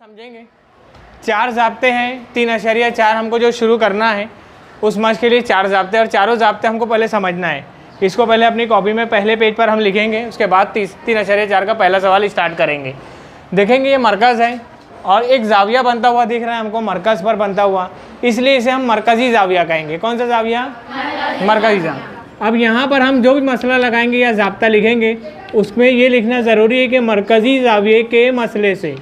समझेंगे। 4 ज़ाब्ते हैं, 3.4 हमको जो शुरू करना है उस मश्क के लिए 4 ज़ाब्ते, और चारों ज़ाब्ते हमको पहले समझना है। इसको पहले अपनी कॉपी में पहले पेज पर हम लिखेंगे, उसके बाद 3.4 का पहला सवाल स्टार्ट करेंगे। देखेंगे ये मरकज़ है और एक ज़ाविया बनता हुआ दिख रहा है हमको, मरकज़ पर बनता हुआ, इसलिए इसे हम मरकज़ी ज़ाविया कहेंगे। कौन सा ज़ाविया? मरकज़ी ज़ाविया। अब यहाँ पर हम जो भी मसला लगाएंगे या ज़ाब्ता लिखेंगे उसमें ये लिखना ज़रूरी है कि मरकज़ी ज़ाविये के मसले से।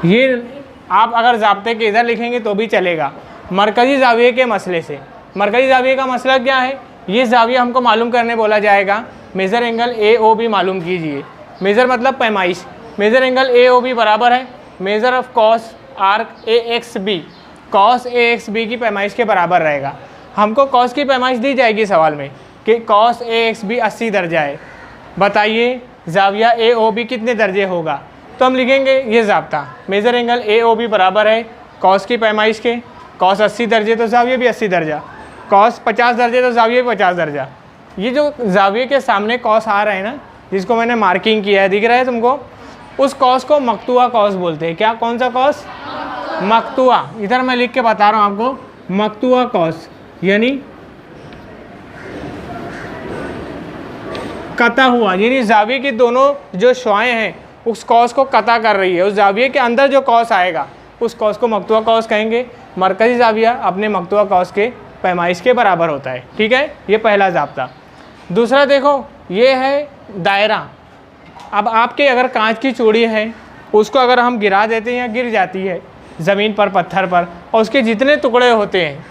ये आप अगर ज़ाब्ते के इधर लिखेंगे तो भी चलेगा, मरकज़ी ज़ाविये के मसले से। मरकज़ी ज़ाविये का मसला क्या है? ये ज़ाविया हमको मालूम करने बोला जाएगा। मेज़र एंगल AOB मालूम कीजिए। मेज़र मतलब पैमाइश। मेज़र एंगल AOB बराबर है measure of cos arc AXB। Cos AXB की पैमाइश के बराबर रहेगा। हमको कॉस की पैमाइश दी जाएगी सवाल में कि कॉस AXB 80 दर्जा है, बताइए ज़ाविया AOB कितने दर्जे होगा। तो हम लिखेंगे ये ज़ाब्ता, मेज़र एंगल AOB बराबर है कॉस की पैमाइश के। कॉस 80 दर्जे तो ज़ाविया भी 80 दर्जा, कॉस 50 दर्जे तो ज़ाविया भी 50 दर्जा। ये जो ज़ाविये के सामने कॉस आ रहा है ना, जिसको मैंने मार्किंग किया है, दिख रहा है तुमको, उस कॉस को मकतुआ कॉस बोलते हैं। क्या? कौन सा कॉस? मकतुआ। इधर मैं लिख के बता रहा हूँ आपको, मकतुआ कॉस यानी कता हुआ, यानी ज़ाविये की दोनों जो शुआएं हैं उस कॉस को कता कर रही है। उस ज़ाविये के अंदर जो कॉस आएगा उस कॉस को मकतुआ कॉस कहेंगे। मरकज़ी ज़ाविया अपने मकतुआ कॉस के पैमाइश के बराबर होता है। ठीक है, ये पहला ज़ाब्ता। दूसरा देखो, ये है दायरा। अब आपके अगर कांच की चूड़ी है, उसको अगर हम गिरा देते हैं या गिर जाती है ज़मीन पर, पत्थर पर, और उसके जितने टुकड़े होते हैं,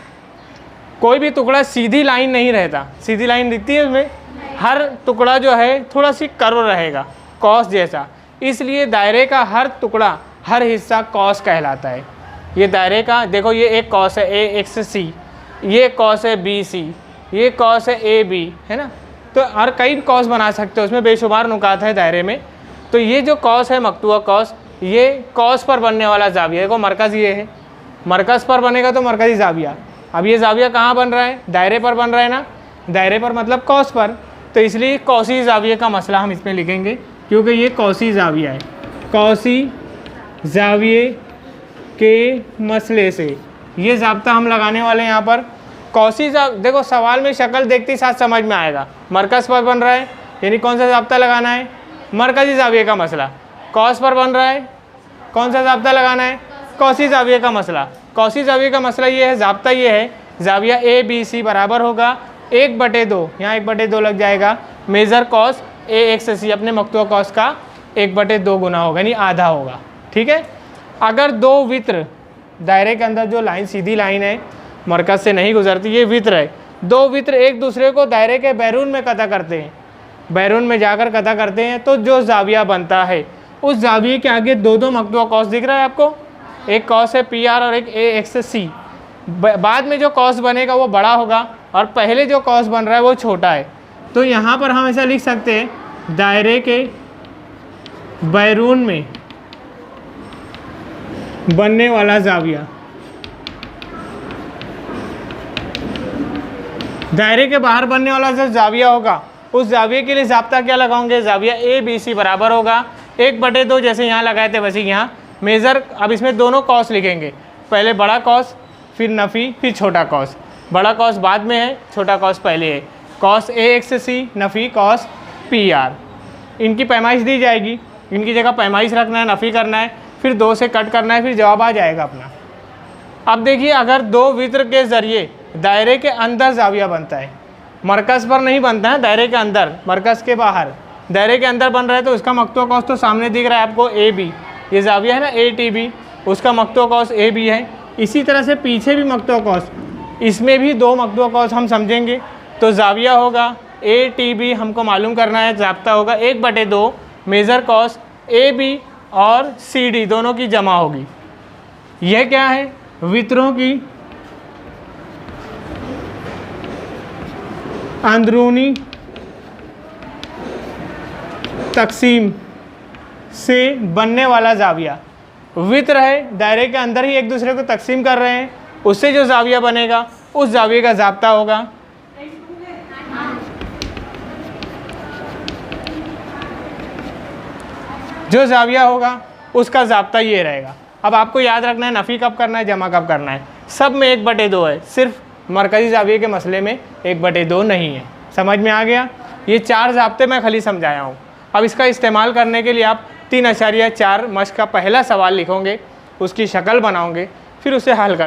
कोई भी टुकड़ा सीधी लाइन नहीं रहता। सीधी लाइन दिखती है उसमें, हर टुकड़ा जो है थोड़ा सी कर्व रहेगा कॉस जैसा, इसलिए दायरे का हर टुकड़ा, हर हिस्सा कॉस कहलाता है। ये दायरे का देखो, ये एक कॉस है AXC, ये कॉस है BC, ये कॉस है AB, है ना। तो हर कई कॉस बना सकते हो, उसमें बेशुमार नुकात है दायरे में। तो ये जो कॉस है मकतुआ कॉस, ये कॉस पर बनने वाला ज़ाविया। देखो मरकज़ ये है, मरकज़ पर बनेगा तो मरकज़ी ज़ाविया। अब ये ज़ाविया कहाँ बन रहा है? दायरे पर बन रहा है ना। दायरे पर मतलब कॉस पर, तो इसलिए कौसी ज़ाविये का मसला हम इसमें लिखेंगे, क्योंकि ये कौसी ज़ाविया है। कौसी ज़ाविये के मसले से ये ज़ाब्ता हम लगाने वाले हैं यहाँ पर। कौसी देखो सवाल में शक्ल देखते ही साथ समझ में आएगा, मरकज़ पर बन रहा है यानी कौन सा ज़ाब्ता लगाना है? मरकज़ी ज़ाविये का मसला। कॉस पर बन रहा है, कौन सा ज़ाब्ता लगाना है? कौसी ज़ाविये का मसला। कौसी ज़ाविये का मसला ये है, ज़ाब्ता ये है, ज़ाविया ABC बराबर होगा 1/2, यहाँ 1/2 लग जाएगा, मेज़र कॉस AXC, अपने मकतुआ कॉस का 1/2 गुना होगा, यानी आधा होगा। ठीक है। अगर दो वित्र, दायरे के अंदर जो लाइन सीधी लाइन है मरकज़ से नहीं गुजरती, ये वित्र है, दो वित्र एक दूसरे को दायरे के बैरून में कता करते हैं, बैरून में जाकर कता करते हैं, तो जो ज़ाविया बनता है उस ज़ाविये के आगे दो मकतुआ कॉस दिख रहा है आपको, एक कॉस है PR और एक AXC। बाद में जो कॉस बनेगा वो बड़ा होगा और पहले जो कॉस बन रहा है वो छोटा है। तो यहाँ पर हम ऐसा लिख सकते हैं, दायरे के बैरून में बनने वाला ज़ाविया। दायरे के बाहर बनने वाला जो ज़ाविया होगा उस ज़ाविये के लिए ज़ाब्ता क्या लगाओगे? ज़ाविया ABC बराबर होगा 1/2, जैसे यहाँ लगाए थे वैसे यहाँ मेज़र। अब इसमें दोनों कॉस लिखेंगे, पहले बड़ा कॉस, फिर नफ़ी, फिर छोटा कॉस। बड़ा कॉस बाद में है, छोटा कॉस पहले है। कॉस AXC, नफ़ी कॉस PR। इनकी पैमाइश दी जाएगी, इनकी जगह पैमाइश रखना है, नफ़ी करना है, फिर 2 से कट करना है, फिर जवाब आ जाएगा अपना। अब देखिए, अगर दो वित्र के ज़रिए दायरे के अंदर ज़ाविया बनता है, मरकज़ पर नहीं बनता है, दायरे के अंदर, मरकज़ के बाहर, दायरे के अंदर बन रहा है, तो उसका मकतुआ कॉस तो सामने दिख रहा है आपको AB, ये ज़ाविया है ना ATB, उसका मकतुआ कॉस AB है। इसी तरह से पीछे भी मकतुआ कॉस, इसमें भी 2 मकतुआ कॉस हम समझेंगे, तो ज़ाविया होगा ATB, हमको मालूम करना है, ज़ाब्ता होगा 1/2 मेज़र कॉस AB और CD दोनों की जमा होगी। यह क्या है? वित्रों की अंदरूनी तकसीम से बनने वाला ज़ाविया। वित्र है, दायरे के अंदर ही एक दूसरे को तकसीम कर रहे हैं, उससे जो ज़ाविया बनेगा उस ज़ाविये का ज़ाब्ता होगा जो ज़ाविया होगा उसका ज़ाब्ता ये रहेगा। अब आपको याद रखना है नफ़ी कब करना है, जमा कब करना है। सब में 1/2 है, सिर्फ मरकज़ी ज़ाविये के मसले में 1/2 नहीं है। समझ में आ गया? ये 4 ज़ाब्ते मैं खाली समझाया हूँ। अब इसका इस्तेमाल करने के लिए आप 3.4 मश्क का पहला सवाल लिखोगे, उसकी शक्ल बनाओगे, फिर उसे हल कर